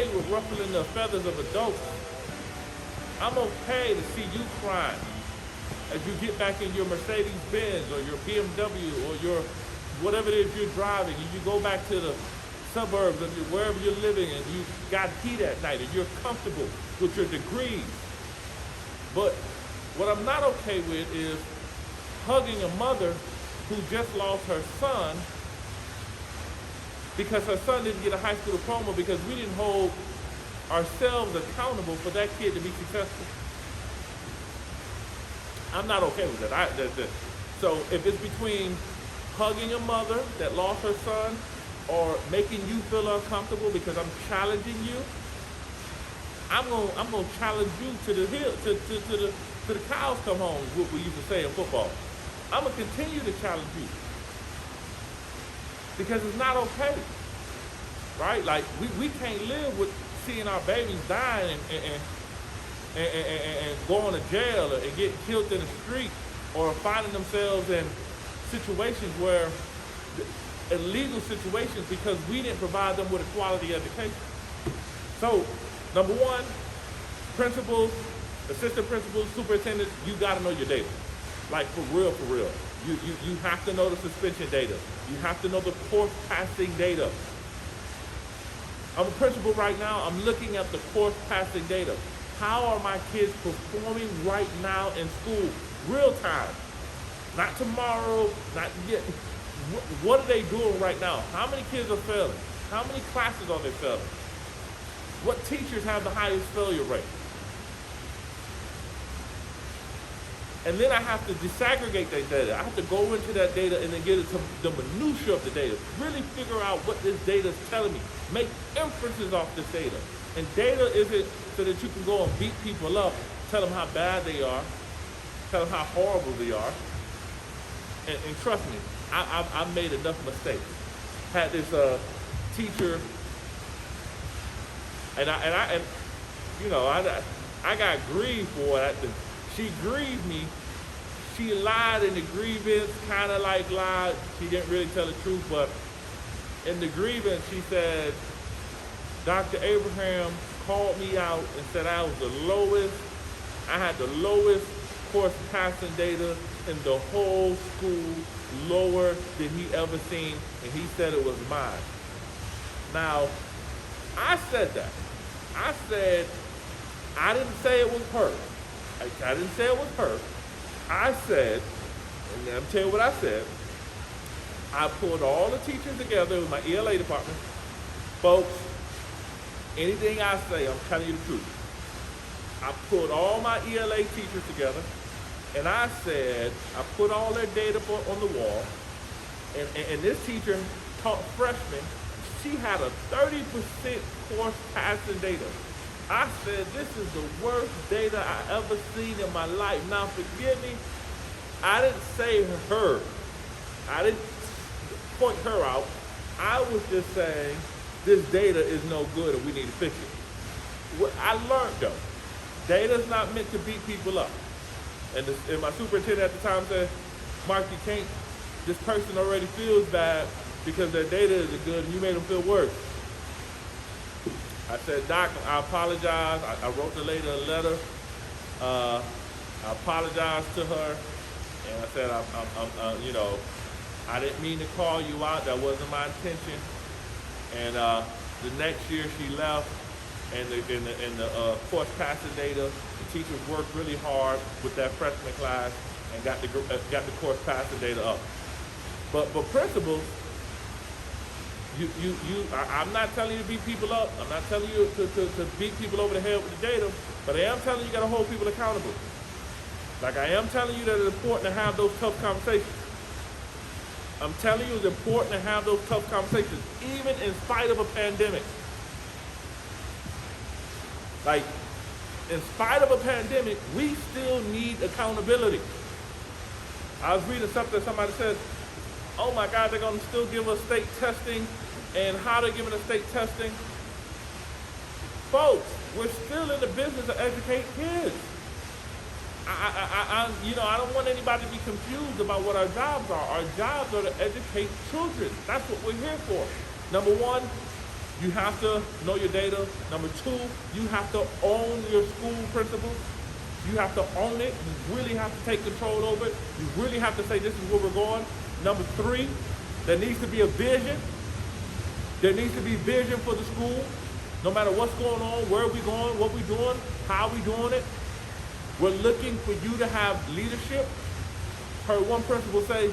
okay with ruffling the feathers of adults. I'm okay to see you crying as you get back in your Mercedes Benz or your BMW or your whatever it is you're driving, and you go back to the suburbs of wherever you're living, and you got heat at night and you're comfortable with your degrees. But what I'm not okay with is hugging a mother who just lost her son because her son didn't get a high school diploma because we didn't hold ourselves accountable for that kid to be successful. I'm not okay with that. So if it's between hugging a mother that lost her son or making you feel uncomfortable because I'm challenging you, I'm gonna challenge you to the hill, to the cows come home, what we used to say in football. I'm gonna continue to challenge you because it's not okay, right? Like we can't live with seeing our babies dying and going to jail and get killed in the street or finding themselves in situations where illegal situations because we didn't provide them with a quality education. So, number one, principals, assistant principals, superintendents, you gotta know your data. Like for real. You have to know the suspension data. You have to know the course passing data. I'm a principal right now, I'm looking at the course passing data. How are my kids performing right now in school? Real time. Not tomorrow, not yet. What are they doing right now? How many kids are failing? How many classes are they failing? What teachers have the highest failure rate? And then I have to disaggregate that data. I have to go into that data and then get into the minutia of the data. Really figure out what this data is telling me. Make inferences off this data. And data isn't so that you can go and beat people up, tell them how bad they are, tell them how horrible they are. And trust me, I've made enough mistakes. Had this teacher, and you know, I got grieved for it. She grieved me. She lied in the grievance, kind of like lied. She didn't really tell the truth, but in the grievance, she said, Dr. Abraham called me out and said I was the lowest. I had the lowest course passing data in the whole school, lower than he ever seen, and he said it was mine. Now, I said that. I said, I didn't say it was her. I didn't say it was her. I said, and I'm telling you what I said, I pulled all the teachers together with my ELA department. Folks, anything I say, I'm telling you the truth. I pulled all my ELA teachers together, and I said, I put all their data on the wall, and this teacher taught freshmen. She had a 30% course passing data. I said, this is the worst data I ever seen in my life. Now, forgive me, I didn't say her. I didn't point her out. I was just saying, this data is no good and we need to fix it. What I learned though, data's not meant to beat people up. And my superintendent at the time said, Mark, you can't, this person already feels bad because their data isn't good and you made them feel worse. I said, Doc, I apologize. I wrote the lady a letter. I apologized to her. And I said, you know, I didn't mean to call you out. That wasn't my intention. And the next year she left, and the course passing data, the teachers worked really hard with that freshman class and got the course passing data up. But principals, I'm not telling you to beat people up. I'm not telling you to beat people over the head with the data, but I am telling you, you got to hold people accountable. Like I am telling you that it's important to have those tough conversations. I'm telling you it's important to have those tough conversations, even in spite of a pandemic. Like, in spite of a pandemic, we still need accountability. I was reading something, somebody said, oh my God, they're gonna still give us state testing, and how they're giving us state testing. Folks, we're still in the business of educating kids. I don't want anybody to be confused about what our jobs are. Our jobs are to educate children. That's what we're here for. Number one, You have to know your data. Number two, you have to own your school principles. You have to own it. You really have to take control over it. You really have to say, this is where we're going. Number three, there needs to be a vision. There needs to be vision for the school. No matter what's going on, where are we going, what we're doing, how we doing it. We're looking for you to have leadership. Heard one principal say,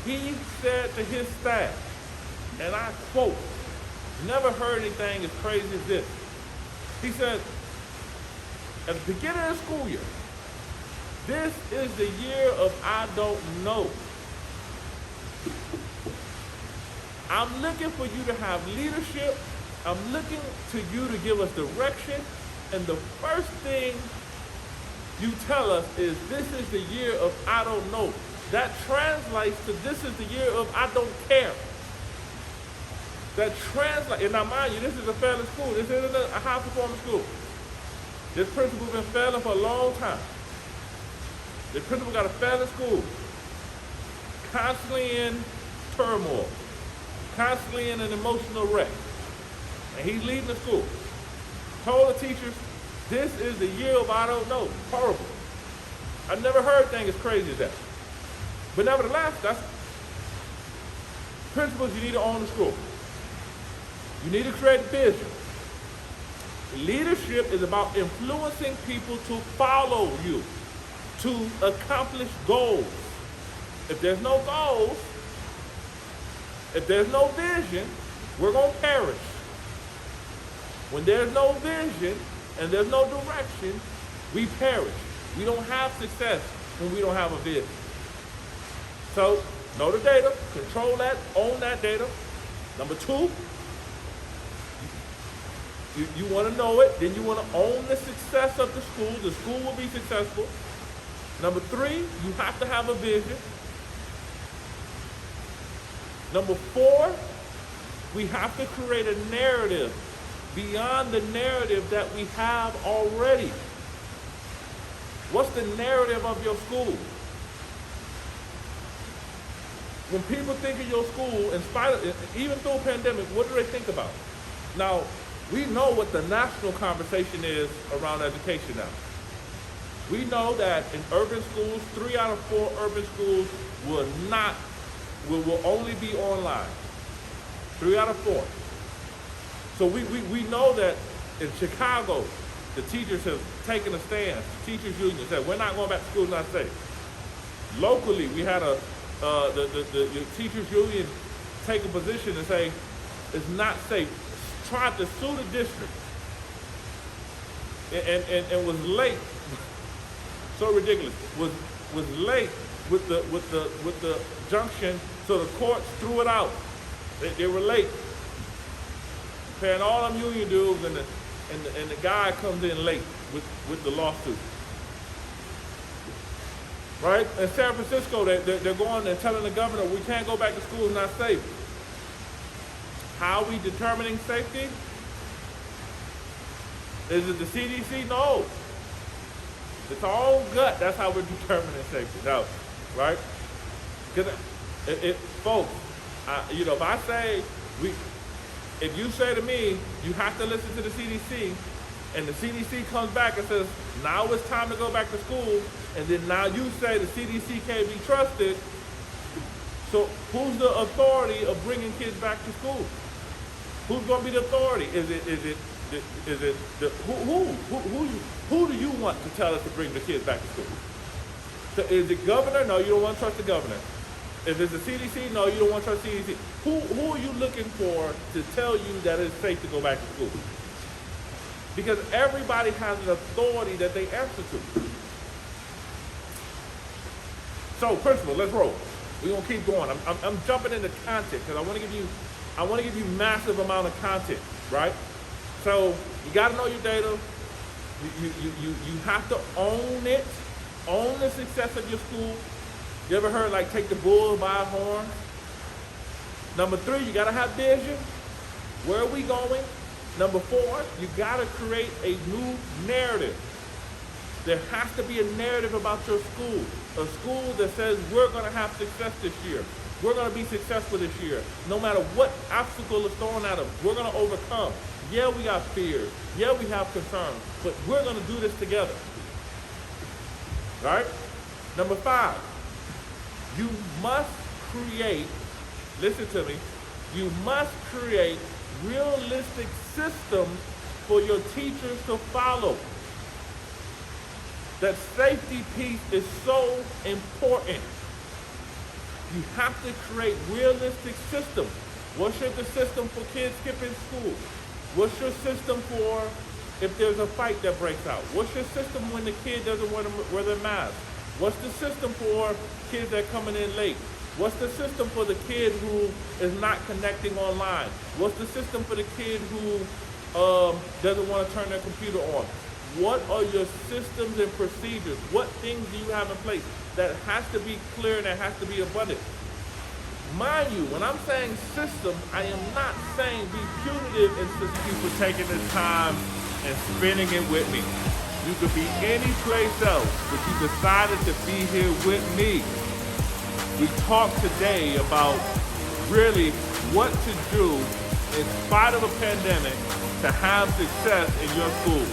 he said to his staff, and I quote, never heard anything as crazy as this. He said, at the beginning of the school year, this is the year of I don't know. I'm looking for you to have leadership. I'm looking to you to give us direction. And the first thing you tell us is, this is the year of I don't know. That translates to, this is the year of I don't care. That translates, and now mind you, this is a failing school. This isn't a high-performing school. This principal's been failing for a long time. The principal got a failing school. Constantly in turmoil. Constantly in an emotional wreck. And he's leading the school. Told the teachers, this is the year of I don't know. Horrible. I've never heard things as crazy as that. But nevertheless, that's principles. You need to own the school. You need to create vision. Leadership is about influencing people to follow you, to accomplish goals. If there's no goals, if there's no vision, we're going to perish. When there's no vision and there's no direction, we perish. We don't have success when we don't have a vision. So, know the data, control that, own that data. Number two, you want to know it, then you want to own the success of the school. The school will be successful. Number three, you have to have a vision. Number four, we have to create a narrative beyond the narrative that we have already. What's the narrative of your school? When people think of your school, in spite of, even through a pandemic, what do they think about? Now, we know what the national conversation is around education now. We know that in urban schools, 3 out of 4 urban schools will only be online. 3 out of 4. So we know that in Chicago, the teachers have taken a stand. The teachers union said, we're not going back to school, not safe. Locally, we had the teachers union take a position and say, it's not safe. Tried to sue the district and was late. So ridiculous. Was late with the junction, so the courts threw it out. They were late. Paying all them union dues, and the guy comes in late with the lawsuit. Right? In San Francisco, they're going and telling the governor, we can't go back to school, it's not safe. How are we determining safety? Is it the CDC? No. It's our own gut. That's how we're determining safety. No, right? Because folks, if I say if you say to me, you have to listen to the CDC, and the CDC comes back and says, now it's time to go back to school, and then now you say the CDC can't be trusted, so who's the authority of bringing kids back to school? Who's going to be the authority? Who do you want to tell us to bring the kids back to school? So is it governor? No, you don't want to trust the governor. If it's the CDC, no, you don't want to trust the CDC. Who are you looking for to tell you that it's safe to go back to school? Because everybody has an authority that they answer to. So, principal, let's roll. We're gonna keep going. I'm jumping into content because I want to give you massive amount of content, right? So you got to know your data. You have to own it. Own the success of your school. You ever heard like take the bull by the horn? Number 3, you got to have vision. Where are we going? Number 4, you got to create a new narrative. There has to be a narrative about your school. A school that says we're going to have success this year. We're going to be successful this year. No matter what obstacle is thrown at us, we're going to overcome. Yeah, we got fears. Yeah, we have concerns. But we're going to do this together. Right? Number 5, you must create, listen to me, you must create realistic systems for your teachers to follow. That safety piece is so important. You have to create realistic systems. What's the system for kids skipping school? What's your system for if there's a fight that breaks out? What's your system when the kid doesn't wear their mask? What's the system for kids that are coming in late? What's the system for the kid who is not connecting online? What's the system for the kid who doesn't want to turn their computer on? What are your systems and procedures? What things do you have in place? That has to be clear and that has to be abundant. Mind you, when I'm saying system, I am not saying be punitive and you for taking this time and spending it with me. You could be any place else, but you decided to be here with me. We talked today about really what to do in spite of a pandemic to have success in your school.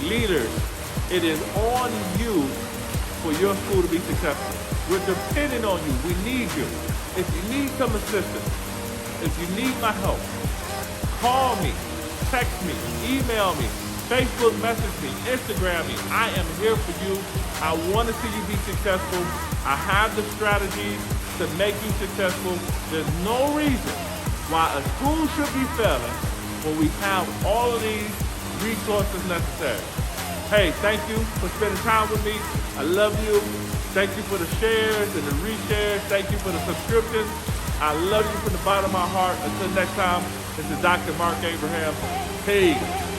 Leaders, it is on you for your school to be successful. We're depending on you. We need you. If you need some assistance, if you need my help, call me, text me, email me, Facebook message me, Instagram me. I am here for you. I want to see you be successful. I have the strategies to make you successful. There's no reason why a school should be failing when we have all of these resources necessary. Hey, thank you for spending time with me. I love you. Thank you for the shares and the reshares. Thank you for the subscriptions. I love you from the bottom of my heart. Until next time, this is Dr. Mark Abraham. Peace.